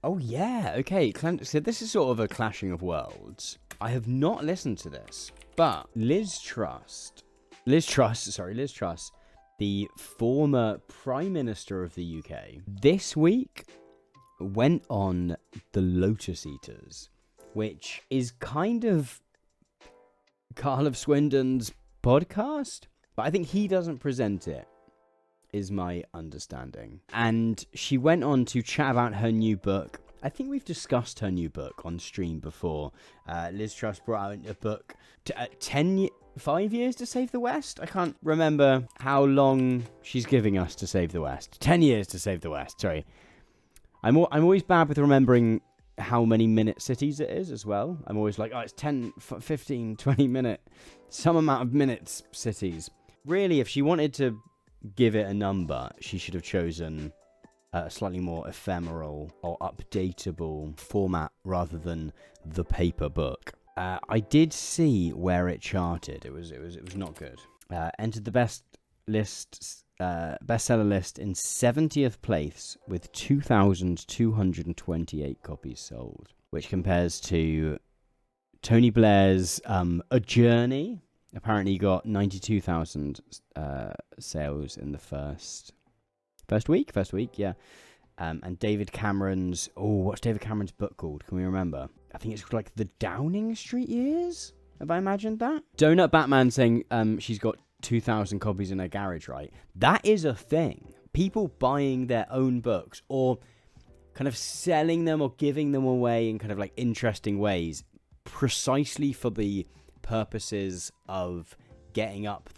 Oh, yeah. Okay. So this is sort of a clashing of worlds. I have not listened to this, but Liz Truss, the former Prime Minister of the UK, this week went on the Lotus Eaters, which is kind of Carl of Swindon's podcast, but I think he doesn't present it, is my understanding. And she went on to chat about her new book. I think we've discussed her new book on stream before. Liz Truss brought out a book, 5 years to save the West? I can't remember how long she's giving us to save the West. 10 years to save the West, sorry. I'm always bad with remembering how many minute cities it is as well. I'm always like, oh, it's 10, 15, 20 minute, some amount of minutes cities. Really, if she wanted to give it a number, she should have chosen a slightly more ephemeral or updatable format rather than the paper book. I did see where it charted. It was not good. Entered the bestseller list in 70th place with 2,228 copies sold, which compares to Tony Blair's A Journey. Apparently got 92,000 sales in the first week, yeah. And David Cameron's, what's David Cameron's book called? Can we remember? I think it's called like The Downing Street Years. Have I imagined that? Donut Batman saying she's got 2,000 copies in her garage, right? That is a thing. People buying their own books or kind of selling them or giving them away in kind of like interesting ways, precisely for the purposes of getting up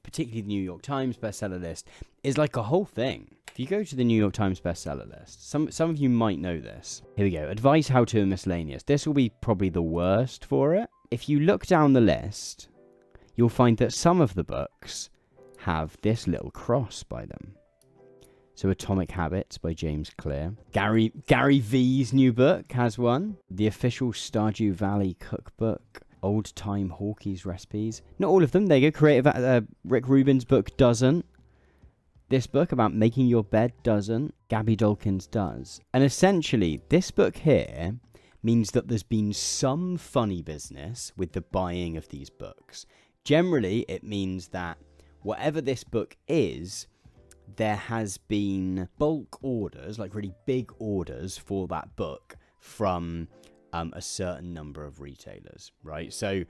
particularly the New York Times bestseller list, is like a whole thing. If you go to the New York Times bestseller list, some of you might know this. Here we go. Advice, how to, and miscellaneous. This will be probably the worst for it. If you look down the list, you'll find that some of the books have this little cross by them. So Atomic Habits by James Clear. Gary V's new book has one. The official Stardew Valley cookbook. Old Time Hawkeyes recipes. Not all of them. There you go. Rick Rubin's book doesn't. This book about making your bed doesn't. Gabby Dawkins does. And essentially, this book here means that there's been some funny business with the buying of these books. Generally, it means that whatever this book is, there has been bulk orders, like really big orders for that book from a certain number of retailers, right? So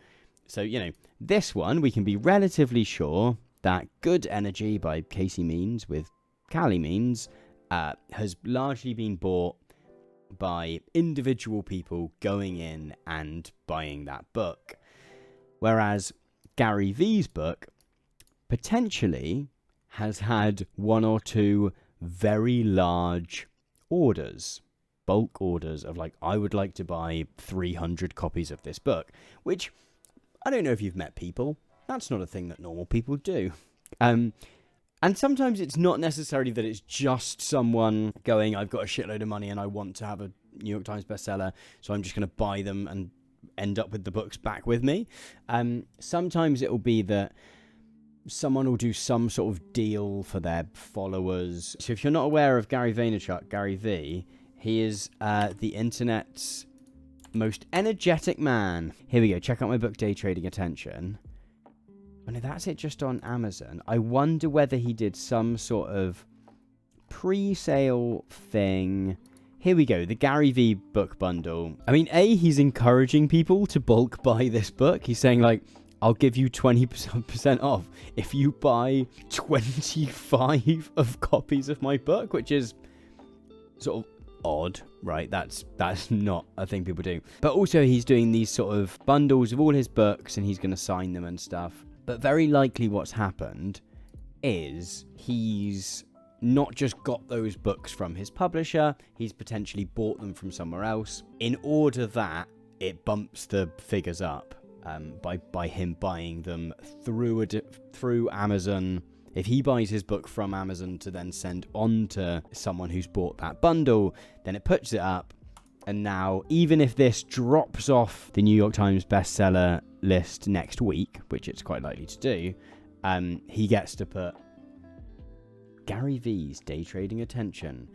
this one, we can be relatively sure that Good Energy by Casey Means with Callie Means has largely been bought by individual people going in and buying that book. Whereas Gary V's book potentially has had one or two very large orders. Bulk orders of like, I would like to buy 300 copies of this book, which I don't know if you've met people. That's not a thing that normal people do. And sometimes it's not necessarily that it's just someone going, I've got a shitload of money and I want to have a New York Times bestseller, so I'm just going to buy them and end up with the books back with me. Sometimes it will be that someone will do some sort of deal for their followers. So if you're not aware of Gary Vaynerchuk, Gary V, he is the internet's most energetic man. Here we go. Check out my book, Day Trading Attention. Oh no, that's it just on Amazon. I wonder whether he did some sort of pre-sale thing. Here we go. The Gary V book bundle. I mean, he's encouraging people to bulk buy this book. He's saying like, I'll give you 20% off if you buy 25 of copies of my book, which is sort of odd, right? That's not a thing people do. But also he's doing these sort of bundles of all his books and he's going to sign them and stuff. But very likely what's happened is he's not just got those books from his publisher, he's potentially bought them from somewhere else in order that it bumps the figures up by him buying them through Amazon. If he buys his book from Amazon to then send on to someone who's bought that bundle, then it puts it up. And now, even if this drops off the New York Times bestseller list next week, which it's quite likely to do, he gets to put Gary V's Day Trading Attention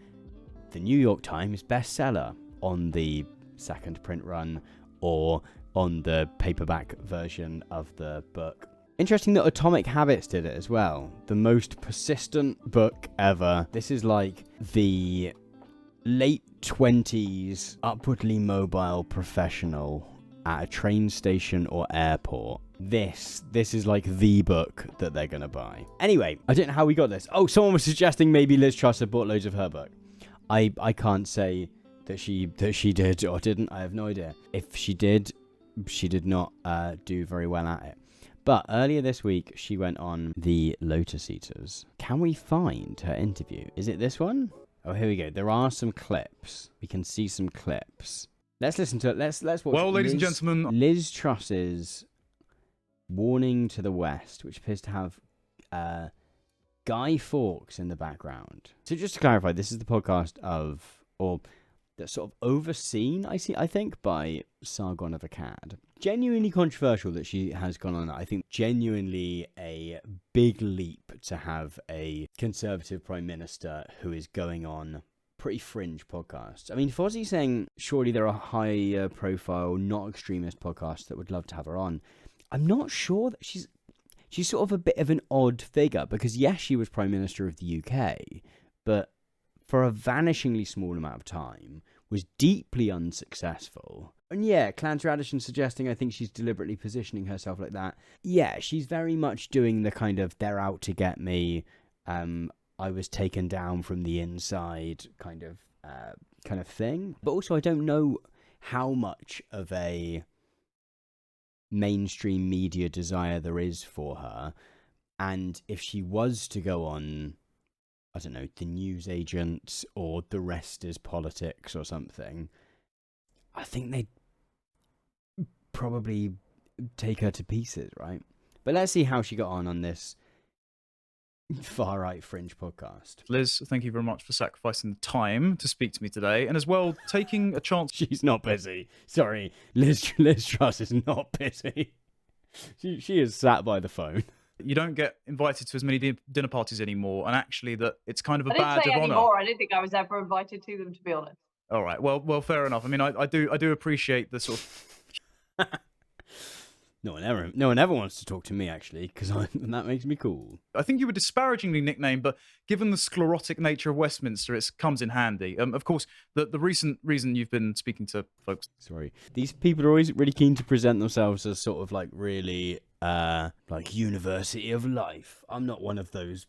the New York Times bestseller on the second print run or on the paperback version of the book. Interesting that Atomic Habits did it as well. The most persistent book ever. This is like the late 20s upwardly mobile professional at a train station or airport. This is like the book that they're gonna buy. Anyway, I don't know how we got this. Oh, someone was suggesting maybe Liz Truss had bought loads of her book. I can't say that she did or didn't. I have no idea. If she did not do very well at it. But earlier this week, she went on the Lotus Eaters. Can we find her interview? Is it this one? Oh, here we go. There are some clips. We can see some clips. Let's listen to it. Let's watch. Well, ladies and gentlemen, Liz Truss's warning to the West, which appears to have Guy Fawkes in the background. So just to clarify, this is the podcast that's sort of overseen, I think, by Sargon of Akkad. Genuinely controversial that she has gone on. I think genuinely a big leap to have a Conservative Prime Minister who is going on pretty fringe podcasts. I mean, Fozzie's saying surely there are higher profile, not extremist podcasts that would love to have her on. I'm not sure that she's sort of a bit of an odd figure because yes, she was Prime Minister of the UK, but for a vanishingly small amount of time, was deeply unsuccessful. And yeah, Clarence Radisson suggesting I think she's deliberately positioning herself like that. Yeah, she's very much doing the kind of they're out to get me, I was taken down from the inside kind of thing. But also I don't know how much of a mainstream media desire there is for her. And if she was to go on, I don't know, the newsagent or the rest is politics or something, I think they'd probably take her to pieces, right? But let's see how she got on this far-right fringe podcast. Liz, thank you very much for sacrificing the time to speak to me today, and as well taking a chance. She's not busy. Sorry, Liz Truss is not busy. She is sat by the phone. You don't get invited to as many dinner parties anymore, and actually that it's kind of a badge of honour. I didn't say anymore. I didn't think I was ever invited to them, to be honest. All right, well, fair enough. I mean, I do appreciate the sort of. No one ever wants to talk to me, actually, because that makes me cool. I think you were disparagingly nicknamed, but given the sclerotic nature of Westminster, it comes in handy. Of course, the recent reason you've been speaking to folks. Sorry, these people are always really keen to present themselves as sort of like really like University of Life. I'm not one of those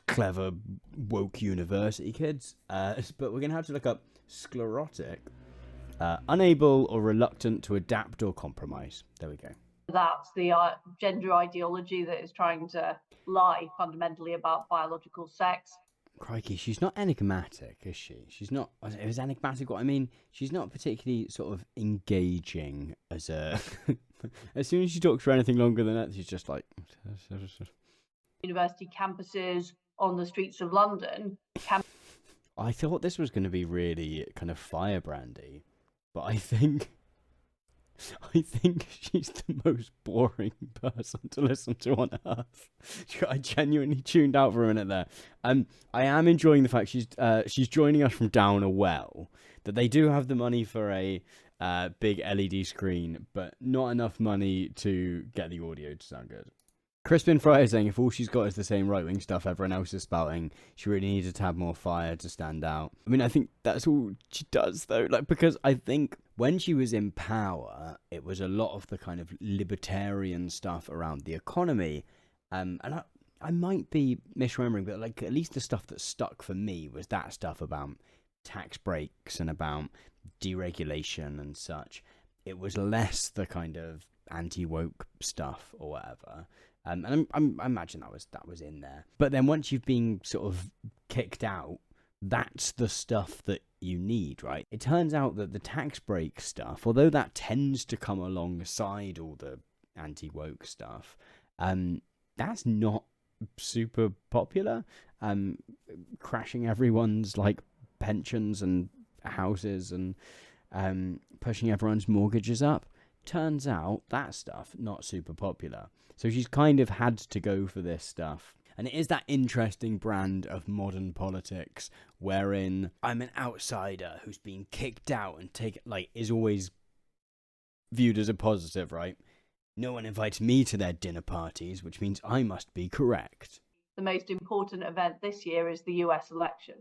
clever woke university kids. But we're gonna have to look up sclerotic, unable or reluctant to adapt or compromise. There we go. That's the gender ideology that is trying to lie fundamentally about biological sex. Crikey, she's not enigmatic, is she? She's not. Is enigmatic what I mean? She's not particularly sort of engaging as a. As soon as she talks for anything longer than that, she's just like. University campuses on the streets of London. I thought this was going to be really kind of firebrandy, but I think she's the most boring person to listen to on earth. I genuinely tuned out for a minute there. I am enjoying the fact she's joining us from down a well. That they do have the money for a big LED screen, but not enough money to get the audio to sound good. Crispin Fry is saying if all she's got is the same right-wing stuff everyone else is spouting, she really needed to have more fire to stand out. I mean, I think that's all she does, though. Like, because I think when she was in power, it was a lot of the kind of libertarian stuff around the economy. And I might be misremembering, but like at least the stuff that stuck for me was that stuff about tax breaks and about deregulation and such. It was less the kind of anti-woke stuff or whatever. And I imagine that was in there. But then once you've been sort of kicked out, that's the stuff that you need, right? It turns out that the tax break stuff, although that tends to come alongside all the anti-woke stuff, that's not super popular. Crashing everyone's like pensions and houses and pushing everyone's mortgages up. Turns out that stuff not super popular. So she's kind of had to go for this stuff. And it is that interesting brand of modern politics wherein I'm an outsider who's been kicked out and is always viewed as a positive, right? No one invites me to their dinner parties, which means I must be correct. The most important event this year is the US election.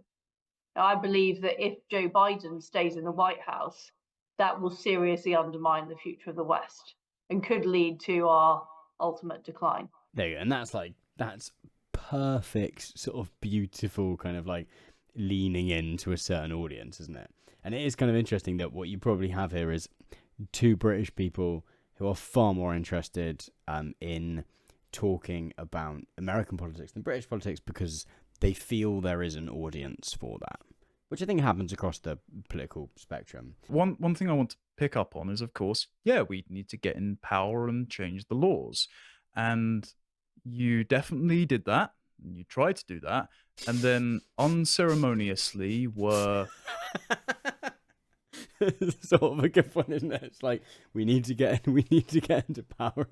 Now, I believe that if Joe Biden stays in the White House, that will seriously undermine the future of the West and could lead to our ultimate decline. There you go. And that's perfect, sort of beautiful kind of like leaning into a certain audience, isn't it? And it is kind of interesting that what you probably have here is two British people who are far more interested in talking about American politics than British politics because they feel there is an audience for that, which I think happens across the political spectrum. One thing I want to pick up on is, of course, we need to get in power and change the laws. And you definitely did that. You tried to do that. And then unceremoniously were... Sort of a good one, isn't it? It's like we need to get into power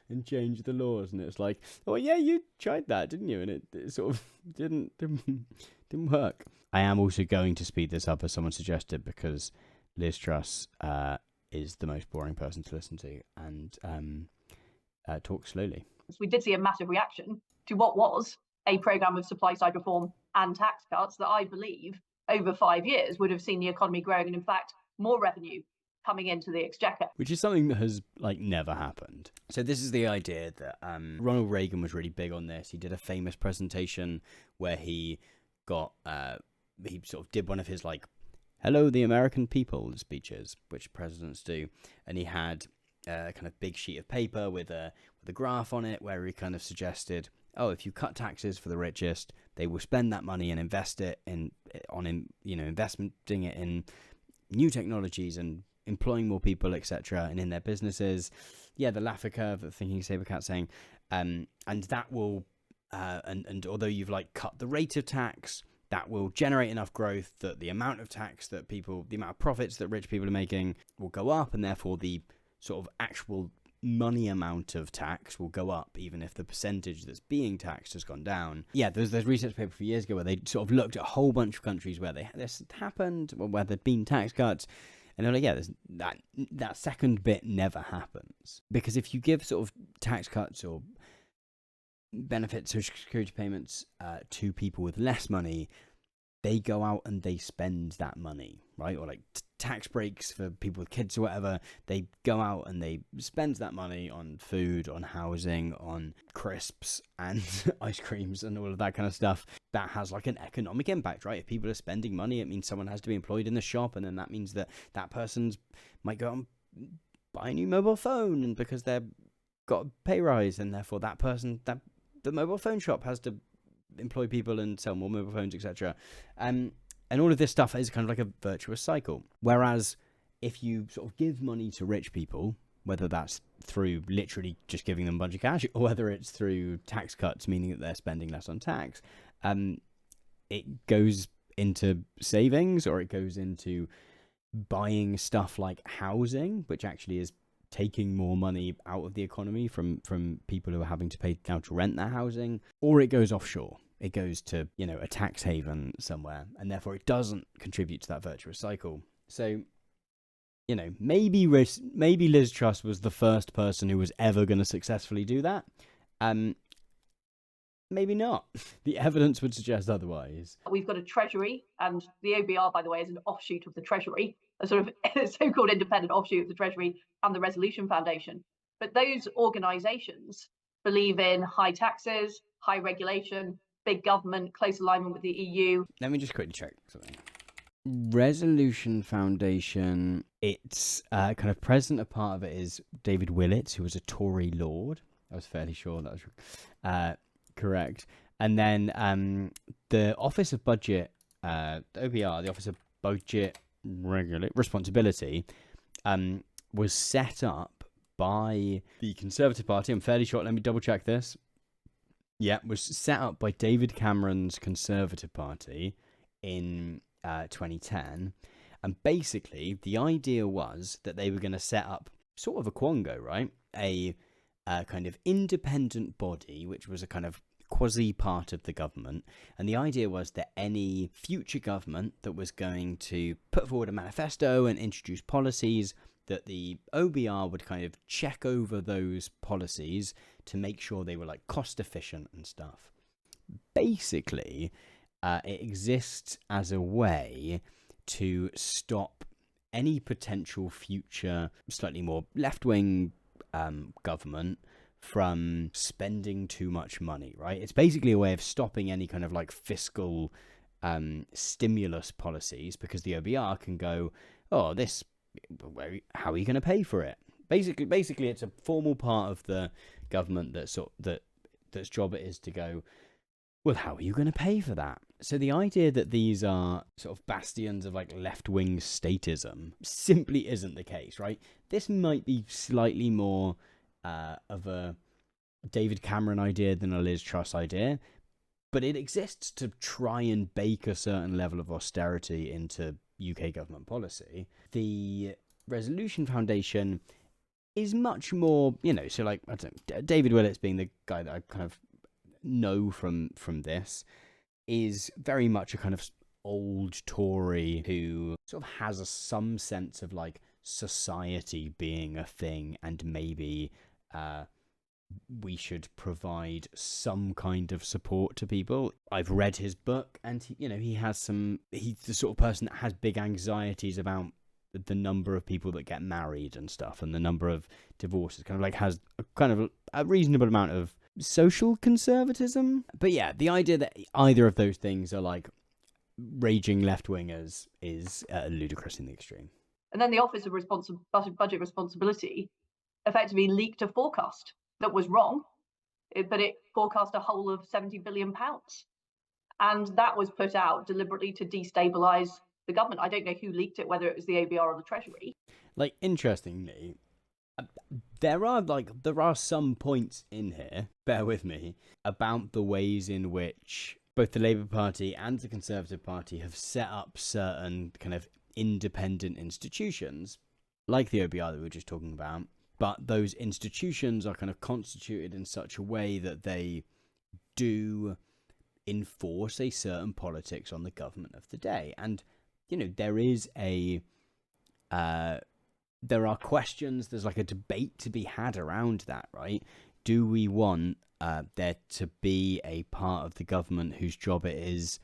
and change the laws, and it's like, oh yeah, you tried that, didn't you? And it sort of didn't work. I am also going to speed this up as someone suggested because Liz Truss is the most boring person to listen to and talk slowly. We did see a massive reaction to what was a programme of supply side reform and tax cuts that I believe over 5 years would have seen the economy growing and in fact more revenue coming into the exchequer. Which is something that has never happened. So this is the idea that Ronald Reagan was really big on this. He did a famous presentation where he got he sort of did one of his like "Hello, the American people" speeches, which presidents do, and he had a kind of big sheet of paper with a graph on it where he kind of suggested, oh, if you cut taxes for the richest, they will spend that money and invest it investing it in new technologies and employing more people, etc., and in their businesses. Yeah, the Laffer curve, the thinking saber cat saying, and that will, and although you've like cut the rate of tax, that will generate enough growth that the amount of profits that rich people are making will go up, and therefore the sort of actual money amount of tax will go up, even if the percentage that's being taxed has gone down. Yeah, there's research paper a few years ago where they sort of looked at a whole bunch of countries where this happened, where there'd been tax cuts, and they're like, yeah, that second bit never happens. Because if you give sort of tax cuts or benefits, social security payments to people with less money, they go out and they spend that money, right? Or like tax breaks for people with kids or whatever, they go out and they spend that money on food, on housing, on crisps and ice creams and all of that kind of stuff. That has like an economic impact, right? If people are spending money, it means someone has to be employed in the shop, and then that means that person's might go out and buy a new mobile phone, and because they've got a pay rise, and therefore the mobile phone shop has to employ people and sell more mobile phones, etc. And all of this stuff is kind of like a virtuous cycle. Whereas if you sort of give money to rich people, whether that's through literally just giving them a bunch of cash, or whether it's through tax cuts, meaning that they're spending less on tax, it goes into savings, or it goes into buying stuff like housing, which actually is taking more money out of the economy from people who are having to pay now to rent their housing, or it goes offshore. It goes to, a tax haven somewhere, and therefore it doesn't contribute to that virtuous cycle. So, maybe Liz Truss was the first person who was ever going to successfully do that. Maybe not. The evidence would suggest otherwise. We've got a treasury, and the OBR, by the way, is an offshoot of the treasury, a sort of so-called independent offshoot of the treasury and the Resolution Foundation. But those organisations believe in high taxes, high regulation, big government, close alignment with the EU. Let me just quickly check something. Resolution Foundation, it's kind of president, a part of it is David Willits, who was a Tory lord. I was fairly sure that was correct. And then the Office of Budget, OBR, the Office of Budget Responsibility, was set up by the Conservative Party. I'm fairly sure, let me double check this. Yeah, was set up by David Cameron's Conservative Party in 2010. And basically, the idea was that they were going to set up sort of a quango, right? A kind of independent body, which was a kind of quasi part of the government. And the idea was that any future government that was going to put forward a manifesto and introduce policies, that the OBR would kind of check over those policies to make sure they were like cost efficient and stuff. Basically, it exists as a way to stop any potential future slightly more left-wing government from spending too much money, right? It's basically a way of stopping any kind of like fiscal stimulus policies, because the OBR can go, oh, this, how are you going to pay for it? Basically, it's a formal part of the government that's job it is to go, well, how are you going to pay for that? So the idea that these are sort of bastions of like left-wing statism simply isn't the case, right? This might be slightly more of a David Cameron idea than a Liz Truss idea, but it exists to try and bake a certain level of austerity into UK government policy. The Resolution Foundation is much more, so like, I don't know, David Willits being the guy that I kind of know from this, is very much a kind of old Tory who sort of has some sense of like society being a thing, and maybe we should provide some kind of support to people. I've read his book, and he's the sort of person that has big anxieties about the number of people that get married and stuff, and the number of divorces. Kind of like has a reasonable amount of social conservatism. But yeah, the idea that either of those things are like raging left-wingers is ludicrous in the extreme. And then the Office of Budget Responsibility effectively leaked a forecast that was wrong, but it forecast a whole of £70 billion. And that was put out deliberately to destabilise the government. I don't know who leaked it, whether it was the OBR or the Treasury. Like, interestingly, there are some points in here, bear with me, about the ways in which both the Labour Party and the Conservative Party have set up certain kind of independent institutions, like the OBR that we were just talking about, but those institutions are kind of constituted in such a way that they do enforce a certain politics on the government of the day. And, there are questions, there's like a debate to be had around that, right? Do we want there to be a part of the government whose job it is,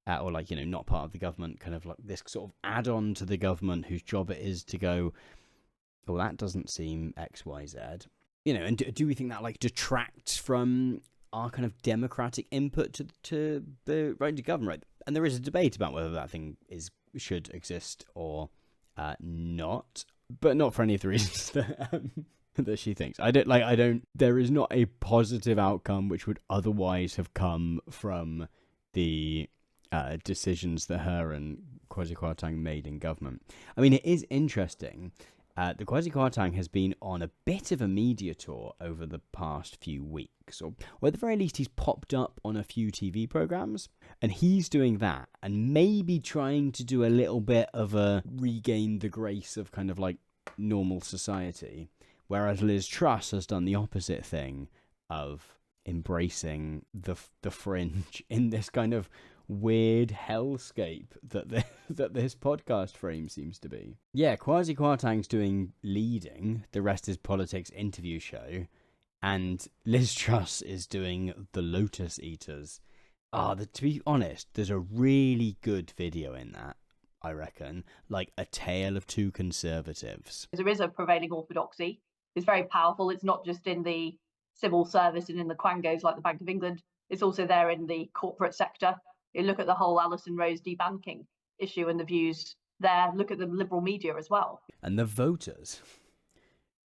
or like, not part of the government, kind of like this sort of add-on to the government whose job it is to go, well, that doesn't seem X, Y, Z. And do we think that like detracts from our kind of democratic input to the right to govern, right? And there is a debate about whether that thing should exist or not, but not for any of the reasons that she thinks. There is not a positive outcome which would otherwise have come from the decisions that her and Kwasi Kwarteng made in government. I mean, it is interesting. The Kwasi Kwarteng has been on a bit of a media tour over the past few weeks, or at the very least he's popped up on a few TV programmes, and he's doing that and maybe trying to do a little bit of a regain the grace of kind of like normal society, whereas Liz Truss has done the opposite thing of embracing the fringe in this kind of weird hellscape that this podcast frame seems to be. Yeah, Kwasi Kwarteng's doing Leading, The Rest is Politics interview show, and Liz Truss is doing the Lotus Eaters. To be honest, there's a really good video in that, I reckon, like a tale of two conservatives. There is a prevailing orthodoxy. It's very powerful. It's not just in the civil service and in the quangos like the Bank of England. It's also there in the corporate sector. You look at the whole Alison Rose debanking issue and the views there. Look at the liberal media as well. And the voters.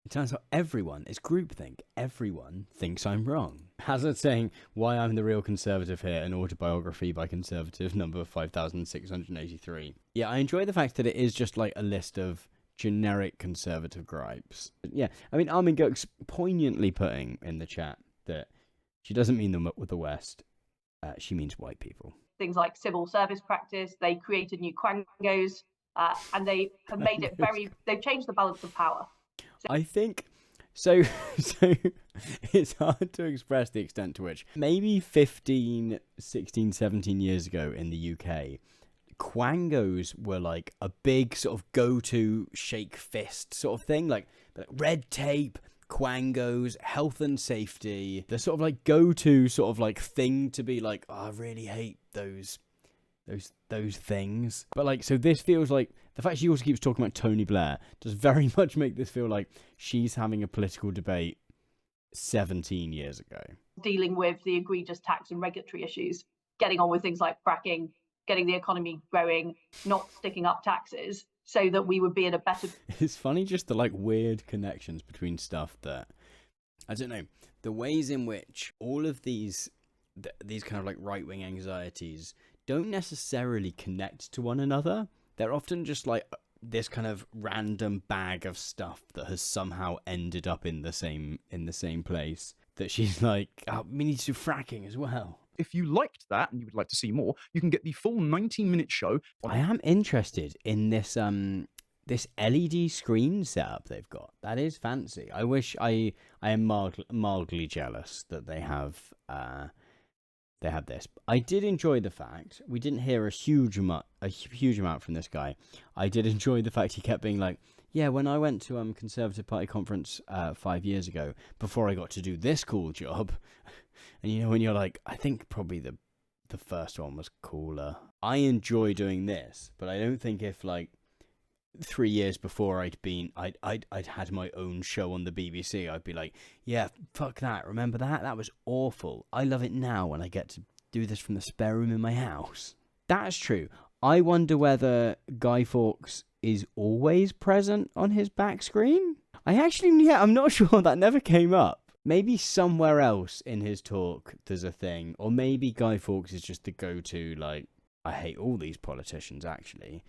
It turns out everyone is groupthink. Everyone thinks I'm wrong. Hazard saying, Why I'm the Real Conservative Here, an autobiography by Conservative number 5683. Yeah, I enjoy the fact that it is just like a list of generic conservative gripes. Yeah, I mean, Armin Goek's poignantly putting in the chat that she doesn't mean them with the West. She means white people. Things like civil service practice, they created new quangos, and they have made it they've changed the balance of power. I think So it's hard to express the extent to which maybe 15, 16, 17 years ago in the UK, quangos were like a big sort of go-to shake fist sort of thing, like red tape, quangos, health and safety. The sort of like go-to sort of like thing to be like, oh, I really hate those things. But like, so this feels like the fact she also keeps talking about Tony Blair does very much make this feel like she's having a political debate 17 years ago. Dealing with the egregious tax and regulatory issues, getting on with things like fracking, getting the economy growing, not sticking up taxes, so that we would be in a better... It's funny just the like weird connections between stuff that, I don't know, the ways in which all of these kind of like right-wing anxieties don't necessarily connect to one another. They're often just like this kind of random bag of stuff that has somehow ended up in the same place, that she's like, oh, we need to do fracking as well. If you liked that and you would like to see more, you can get the full 19-minute show. I am interested in this this LED screen setup they've got. That is fancy. I wish I am mildly jealous that they have this. I did enjoy the fact we didn't hear a huge amount from this guy. I did enjoy the fact he kept being like, yeah, when I went to Conservative Party conference 5 years ago, before I got to do this cool job, and you know when you're like, I think probably the first one was cooler. I enjoy doing this, but I don't think if like 3 years before I'd had my own show on the BBC, I'd be like, yeah, fuck that. Remember that? That was awful. I love it now when I get to do this from the spare room in my house. That's true. I wonder whether Guy Fawkes is always present on his back screen. I'm not sure. That never came up. Maybe somewhere else in his talk there's a thing, or maybe Guy Fawkes is just the go-to, like, I hate all these politicians, actually.